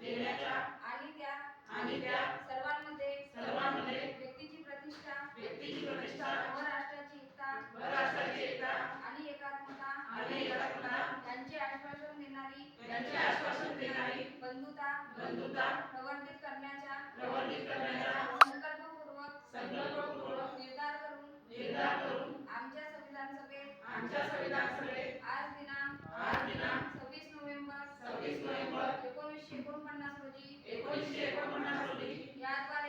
देण्याच्या आणि त्या सर्वांमध्ये व्यक्तीची प्रतिष्ठा व राष्ट्राची एकता आणि एकात्मता यांचे आश्वासन देणारी बंधुता प्रवर्धित करण्याचा संकल्पपूर्वक निर्धार करून आमच्या संविधान सभेत आज दिनांक 26 नोव्हेंबर 1949 रोजी याद्वारे